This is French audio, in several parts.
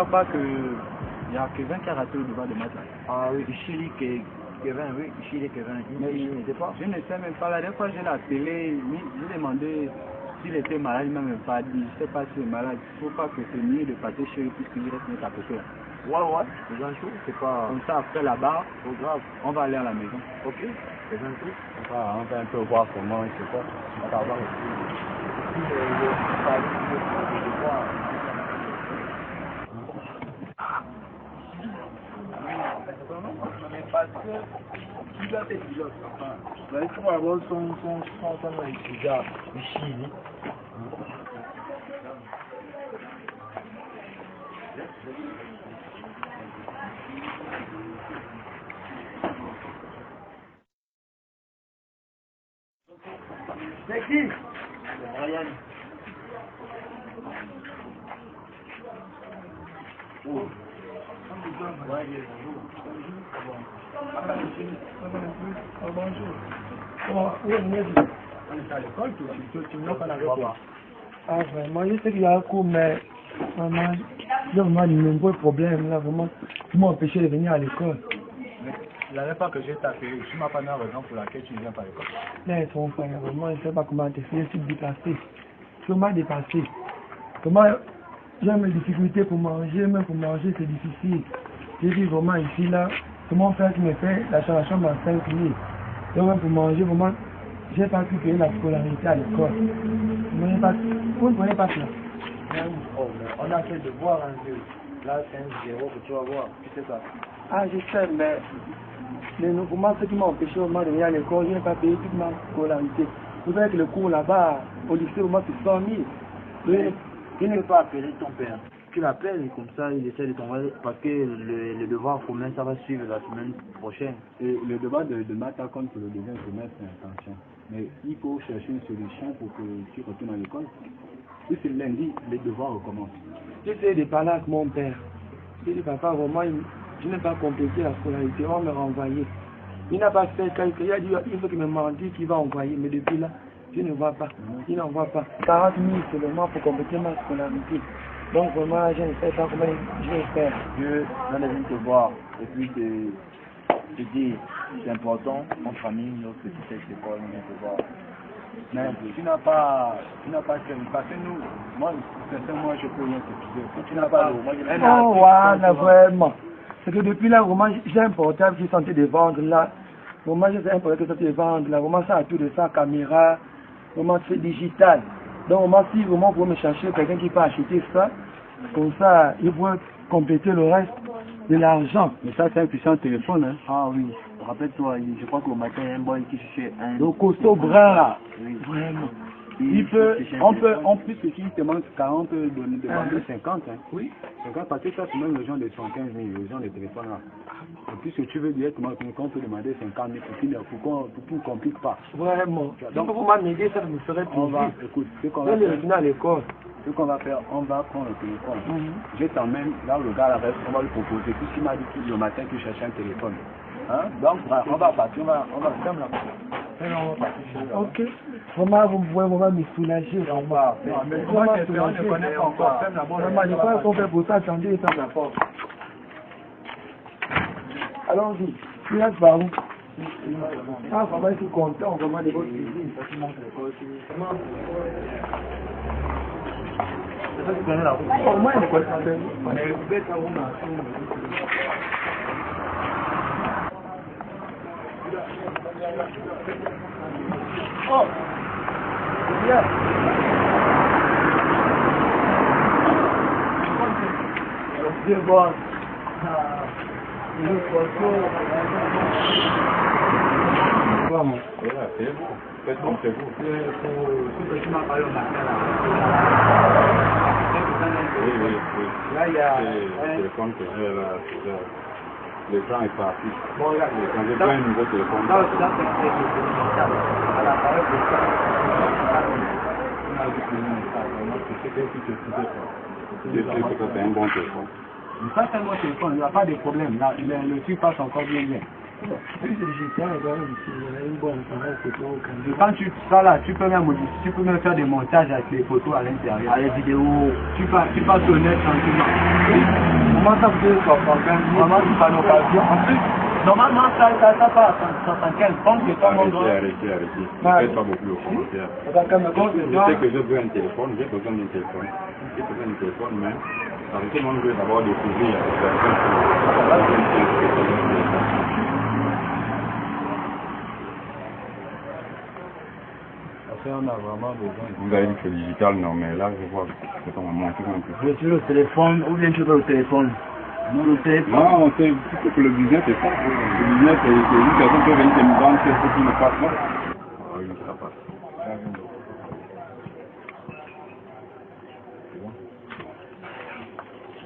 crois pas que il y a Kevin qui a raté le devoir de maths. Ah oui, Chili, Kevin, oui, Chili, Kevin. Mais Il n'était pas. je ne sais même pas. La dernière fois, j'ai la télé, j'ai demandé s'il était malade, il m'a même pas dit. Je ne sais pas s'il est malade. Il ne faut pas que c'est mieux de passer chez lui puisqu'il reste notre à côté. Ouais, c'est un show, c'est pas. Comme ça, après la barre, trop grave. on va aller à la maison. Ok, c'est un show. On va un peu voir comment il se passe. On va voir parce que il a des pilotes, enfin, il faut avoir son étudiant ici. C'est qui? Ryan. Oh. Ah, vraiment, je sais qu'il y a un coup, mais vraiment, j'ai vraiment de nombreux problèmes là, vraiment, qui m'ont empêché de venir à l'école. Mais la dernière fois que j'ai tapé, tu m'as pas donné la raison pour laquelle tu ne viens pas à l'école. Là, son frère, vraiment, je ne sais pas comment te faire, je suis dépassé. Je suis dépassé. Comment j'ai mes difficultés pour manger, même pour manger, c'est difficile. J'ai dit vraiment ici, là, c'est mon frère qui me fait la chambre à 5 000. Donc, même pour manger, vraiment, j'ai pas pu payer la scolarité à l'école. Vous ne prenez pas cela. Oh, mais on a fait de voir un peu. Là, c'est un 0 que tu vas voir. Tu sais ça. Ah, je sais, mais pour moi, ce qui m'a empêché vraiment de venir à l'école, je n'ai pas payé toute ma scolarité. Vous savez que le cours là-bas, au lycée, au moins, c'est 100 000. Tu ne peux pas appeler ton père. Tu l'appelles comme ça, il essaie de t'envoyer parce que le devoir commun, ça va suivre la semaine prochaine. Et le devoir de maths, comme pour le deuxième semestre, c'est intention. Mais il faut chercher une solution pour que tu retournes à l'école. Si c'est lundi, les devoirs recommencent. J'essaie de parler avec mon père. Je dis, papa, vraiment, je n'ai pas complété la scolarité, on m'a renvoyé. Il n'a pas fait calcul, il a dit, il faut qu'il me menti qu'il va envoyer, mais depuis là, je ne vois pas. Il n'envoie pas. 40 000 seulement pour compléter ma scolarité. Donc vraiment, je ne sais pas comment je vais faire. Dieu va venir te voir et puis te dire, c'est important, notre famille, notre petite école, on vient te voir. Mais tu n'as pas parce que nous, moi, sincèrement, je peux rien t'expliquer. Si tu n'as pas oh, voilà, vraiment. C'est que depuis là, vraiment, j'ai un portable qui est tenté de vendre là. Vraiment, j'ai un portable qui est tenté de vendre là. Vraiment, ça a tout de ça, caméra. Vraiment, c'est digital. Donc, vraiment, si vraiment vous pouvez me chercher quelqu'un qui peut acheter ça, comme ça, il pourrait compléter le reste de l'argent. Mais ça, c'est un puissant téléphone, hein. Ah oui, rappelle-toi, je crois qu'au matin, il y a un boy qui cherchait un... Le costaud brun là. Oui. Vraiment. On peut, si tu te manques 40, demander 50, hein. Oui. 50, parce que ça, c'est même les gens de 75 000, les gens de téléphone là. Et puis, ce que tu veux directement, qu'on peut demander 50 000 pour qu'on ne complique pas. Vraiment. Donc, pour m'aider, ça me ferait plaisir. Écoute, ce qu'on va faire, à l'école. Ce qu'on va faire, on va prendre le téléphone. Je t'emmène là où le gars reste, on va lui proposer. Puisqu'il m'a dit le matin qu'il cherchait un téléphone. Hein? Donc, on va partir, on va fermer là. Ok. Vraiment, vous pouvez vraiment me soulager. On va faire. Mais comment on ne connaît pas encore. Ferme la porte. Vraiment, je crois qu'on fait pour ça, attendez, ferme la porte. Allons-y. Tu restes par où? Ah, vraiment, je suis content, vraiment, de votre cuisine. Au moins, il est quoi ça? On est bête à vous. Oh! Bien! C'est bon. Il est comment? Voilà, c'est vous. Faites bon, c'est vous. Ce que tu m'as parlé au matin là. Oui. Là, il y a le téléphone que j'ai là, l'écran est parti. Bon, regarde. Quand j'ai pris un nouveau téléphone. Là, c'est le portable. À la parole de ça. Je sais que c'est un bon téléphone. Mais ça, c'est un bon téléphone, il n'y a pas de problème. Là, le truc passe encore bien. Quand tu ça là, tu peux même modifier, tu peux même faire des montages avec les photos à l'intérieur. Les vidéos. Tu passes au net tranquillement. Comment ça vous dire Vraiment, tu pas l'occasion. En plus, normalement, ça part à 175. Pense que toi, mon grand. Arrêtez. Faites pas beaucoup de commentaires. Je sais que j'ai besoin d'un téléphone, mais avec tout le monde veut d'abord découvrir. On a vraiment besoin. Vous avez dit que c'est digital, non, mais là, je vois que c'est un manque un peu. Je suis le téléphone, ou bien tu veux le téléphone. Non, c'est que le business est ça. Le business, c'est une personne qui vient me vendre quelque chose qui ne passe pas. Oui, ça passe.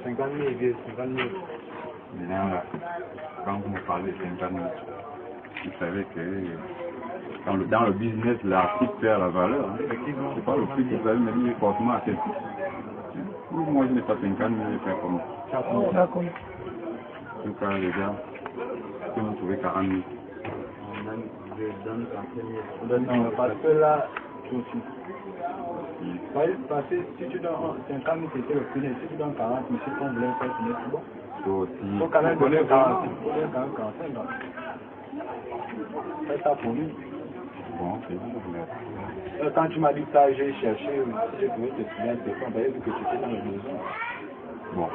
50 000, vieux, 50 000. Maintenant, là, quand vous me parlez de 50 000, vous savez que dans le business, l'article perd la valeur. Hein. C'est pas le prix que vous avez mis forcément à quel prix. Moi, je n'ai pas 50 000, je fais comme ça. D'accord. En tout cas, les gars, si vous trouvez 40 000. Je donne 40 000. Non, parce que là, tout de suite. Parce que si tu donnes 50 000, c'était le prix. Si tu donnes 40 000, si on voulait faire signer, c'est bon. Il faut quand même donner 40 000. Il faut donner 45 000. Fais ça pour lui. Bon, c'est bon. Quand tu m'as dit ça, j'ai cherché, si j'ai trouvé tes clients, c'est quand vu que tu étais dans le besoin. Bon,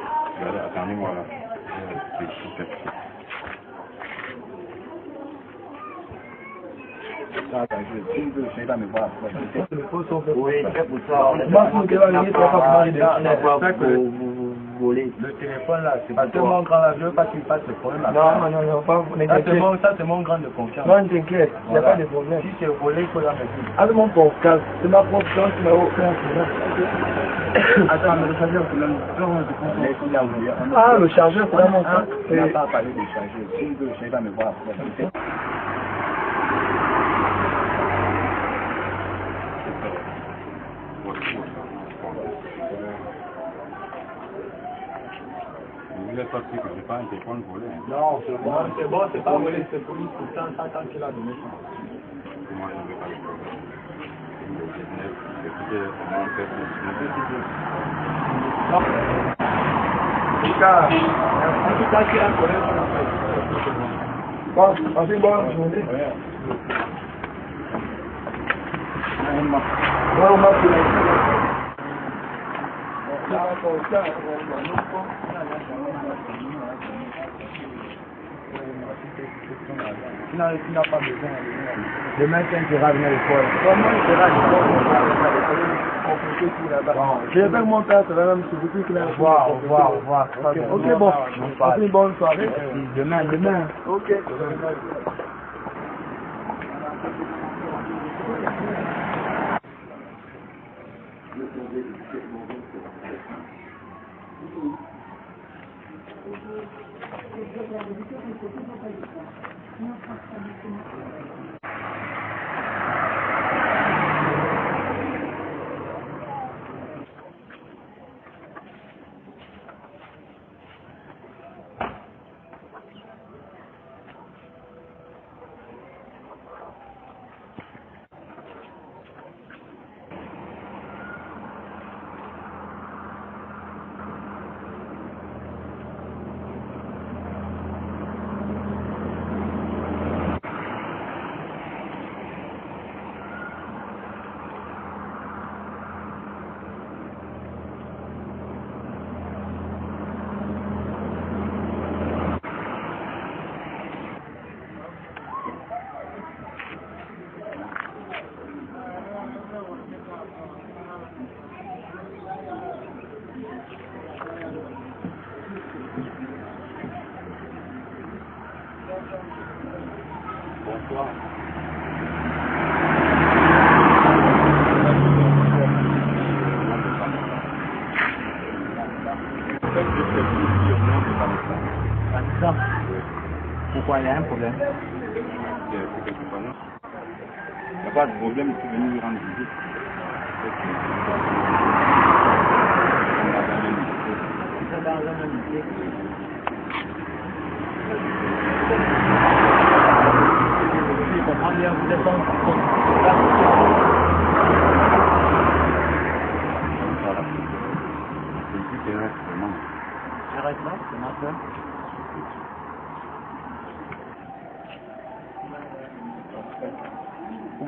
attendez-moi là. Je vais me voir. Oui, c'est pour ça. Vous volez. Le téléphone là, c'est parce que mon grand là, je veux pas qu'il fasse ce problème là. Non, pas vous. Ça c'est mon grand de confiance. Non, t'inquiète, il n'y a pas de problème. Si c'est volé, il faut la mettre. Avec mon portable, c'est ma confiance, mais aucun problème. Attends, mais le chargeur, Ah, le chargeur, c'est vraiment ça. Il n'a pas parlé de chargeur. Si je vais me voir. Vous n'êtes pas sûr que c'est pas un téléphone volé. Hein. Non, c'est bon, c'est pas volé, c'est pour lui, c'est 100 qu'il a donné. Moi, je ne veux pas le problème. Le business, écoutez, comment on fait En tout cas, tu as un collègue qu'on a fait. Bon, passez une bonne journée. Tu n'as pas besoin. Demain, quand tu vas venir à l'école. Comment il sera là-bas? Je vais avec mon père, c'est la même chose. Au revoir. Ok, bon. Passez une bonne soirée. Demain. Ok. Pourquoi il y a un problème? Il n'y a pas de problème, tu veux nous rendre visite. C'est dans un même métier.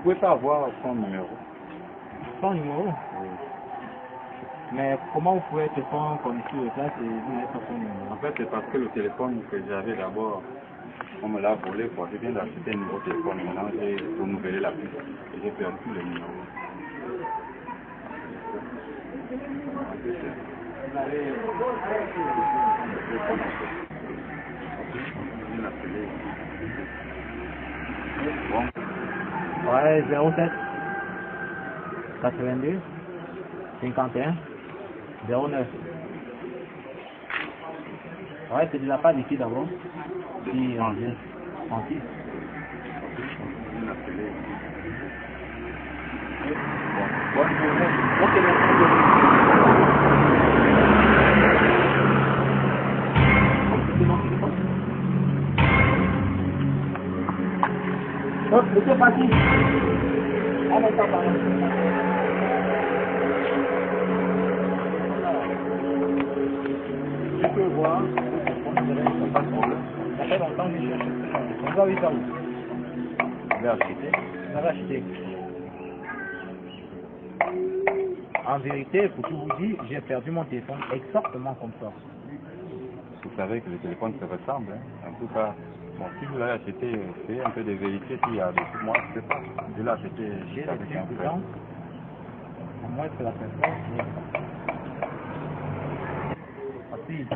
pouvez pas avoir son numéro. Son numéro? Oui. Mais comment vous pouvez te prendre comme ici le place et vous n'avez pas son numéro? En fait, c'est parce que le téléphone que j'avais d'abord, on me l'a volé, quoi. Je viens d'acheter un nouveau téléphone. Maintenant, j'ai renouvelé la puce et j'ai perdu tous les numéros. Ouais, 07 82 51 09. Ouais, c'est de la part d'ici d'abord. Puis on vient. Francis. Ok, c'est parti. On est pas par là. Je peux voir, pas de problème. Ça fait longtemps que je cherche. On va vite à où? Je vais acheter. On va acheter. En vérité, pour tout vous dire, j'ai perdu mon téléphone exactement comme ça. Vous savez que les téléphones se ressemblent. Hein. En tout cas, bon, si vous l'avez acheté, faites un peu de vérifier s'il y a des trucs. Moi, je ne sais pas. Je l'ai acheté J'ai avec laissé un du frère. temps. À moins que la personne assise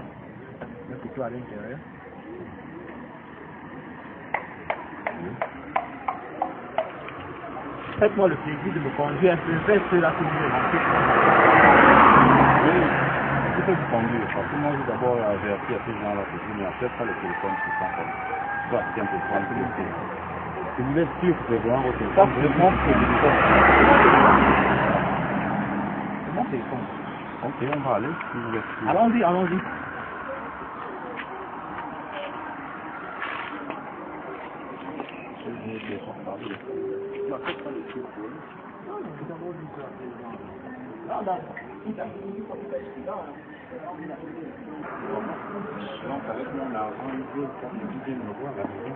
le couteau à l'intérieur. Faites-moi le plaisir de me conduire un peu vers ceux-là que vous me manquez. Oui, je peux vous conduire. Parce que moi, j'ai d'abord averti à ces gens-là que je n'achète pas le téléphone sur son compte. Je dois acheter un téléphone sur le téléphone. Si vous êtes sûr que vous pouvez voir votre téléphone, je vais montrer le téléphone. C'est mon téléphone. Ok, on va aller si vous êtes sûr. Allons-y, allons-y. Donc avec mon argent, je vais me voir à la maison.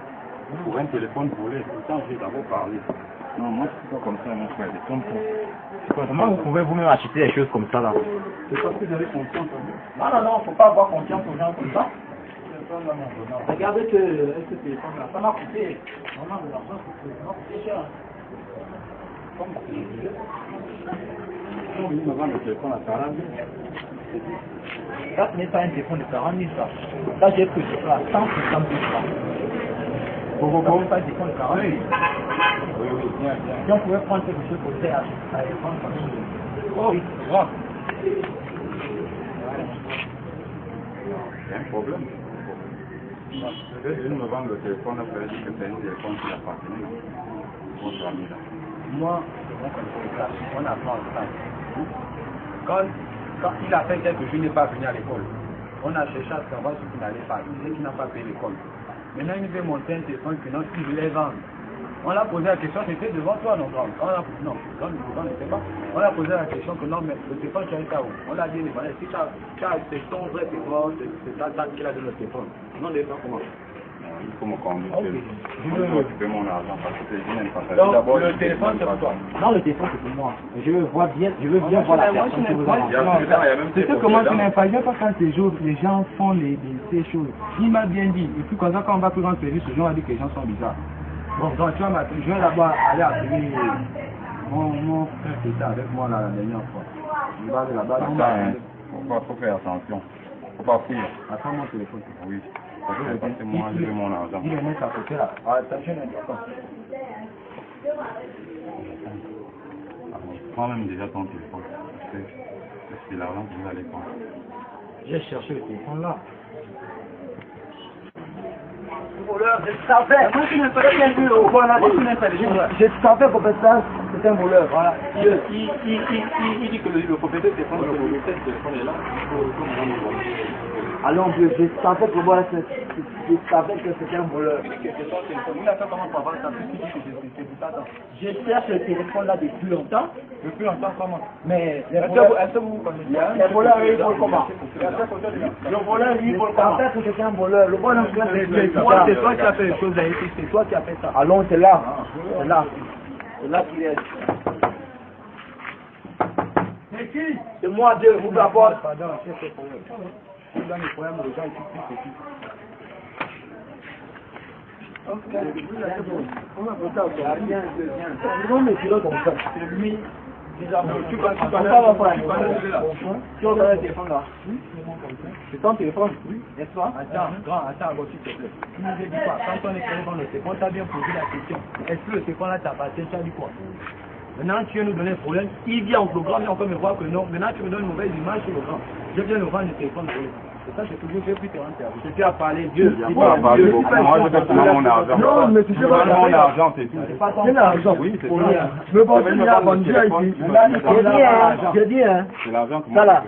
Pour un téléphone volé, pourtant j'ai d'abord parlé. Non, moi je suis pas comme ça, mon frère, je tombe pas. Comment vous pouvez vous-même acheter des choses comme ça là? C'est parce que j'avais confiance en vous. Non, non, non, faut pas avoir confiance aux gens comme ça. Regardez que ce téléphone là, ça m'a coûté vraiment de l'argent, ça m'a coûté cher. Quand vous me vendez le téléphone à 40 000, Ça, ce n'est pas un téléphone de 40 000 ça. Ça, j'ai pris ça à 150 000 francs. Pourquoi pas un téléphone de 40 000? oui, oui, bien, bien. Si on pouvait prendre quelque chose pour faire à les prendre quand même. Oh, oui, c'est grave. C'est un problème. Je vais me vendre le téléphone après, dire que c'est un téléphone qui appartenait à votre ami là. Moi, on apprend ensemble. Quand il a fait quelques jours, il n'est pas venu à l'école. On a cherché à savoir ce qu'il n'allait pas. Il disait qu'il n'a pas payé l'école. Maintenant, il veut monter un téléphone que non, il voulait vendre. On l'a posé la question, c'était devant toi, non, non, on ne sait pas. On a posé la question que non, mais le téléphone, tu as été où? On l'a dit, si c'est ton vrai téléphone, c'est ta tante qui a donné le téléphone. Non, on ne sait pas comment. Il faut me conduire. Ok. Je veux occuper mon argent parce que je n'aime pas ça. Donc, D'abord, le téléphone, c'est pour toi. Non, le téléphone c'est pour moi. Je veux voir bien, je veux bien voir la personne que vous avez. Il y a plus tard, il y a même C'est des que comment tu problèmes. n'aimes pas, je pas quand ces jours, les gens font ces choses. Il m'a bien dit, et puis comme ça, quand on va plus rendre service, les gens vont dire que les gens sont bizarres. Bon, donc tu vois, je vais d'abord aller appeler mon frère qui était avec moi là, la dernière fois. Il va de là-bas. Attends, faut faire attention. Faut pas fuir. Attends mon téléphone. Oui. Parce que moi, je veux mon argent. Il est mettre à côté là. Attention, attends. Prends même déjà ton téléphone. Parce que c'est l'argent que vous allez prendre. J'ai cherché le téléphone là. Je savais que c'était un voleur. Voilà. Il dit que le propriétaire du téléphone est là. Alors, je savais que moi, je savais que c'était un voleur. Il a fait comment pour avoir ça? Tu dis que c'est pour ça. Je cherche le téléphone là depuis longtemps. Depuis longtemps, comment? Mais Est-ce que vous connaissez? Les voleurs, ils volent comment? le voleur lui vole Je comment? savais que c'était un voleur. Le voleur, C'est toi qui as fait les choses là ici. C'est toi qui as fait ça. Allons, c'est là. C'est là. C'est là qu'il est. C'est qui? C'est moi, Dieu, vous d'abord. Pardon, c'est ce problème. Dans les problèmes, les gens ici, c'est qui? On va voter encore. Non, mais tu l'as comme ça. C'est lui. Tu vas le téléphone là. C'est ton téléphone, n'est-ce pas? Attends, s'il te plaît. Tu nous as dit quoi? Quand on est dans le téléphone, tu as bien posé la question. Est-ce que le téléphone là t'appartient? Tu as dit quoi? Maintenant, tu viens nous donner un problème. Il vient au programme et on peut me voir que non. Maintenant, tu me donnes une mauvaise image sur le programme. Je viens nous vendre le téléphone. C'est ça, c'est toujours fait plus te rendre service. Tu as parlé Dieu. Il faut parler beaucoup. Moi, je vais prendre mon argent. Non, mais tu sais pas. Mon argent, c'est tout. C'est l'argent. Oui, c'est Mais ça. bon, il y a un Dieu ici. Je dis, hein. C'est l'argent que Ça là. moi,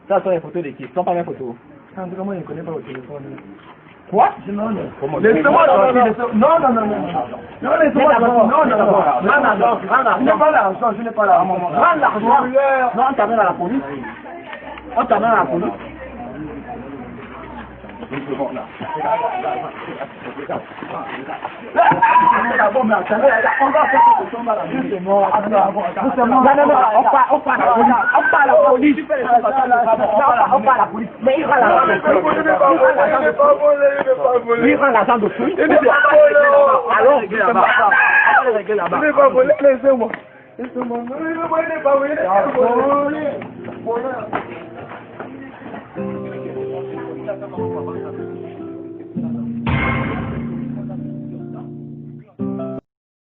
Ça, sont les photos de qui? Ce sont pas mes photos. En tout cas, moi, je ne connais pas au téléphone. Quoi? Non, non. Laissez-moi tranquille. Non, non, non, non. Non, laissez-moi tranquille. Non, non, non. Rends l'argent. Je n'ai pas l'argent, je n'ai pas l'argent. Rends l'argent. Non, on t'amène à la police. On t'amène à la police. Mais il rend l'argent de plus. Alors, laissez-moi. Laissez-moi. Il n'est pas volé.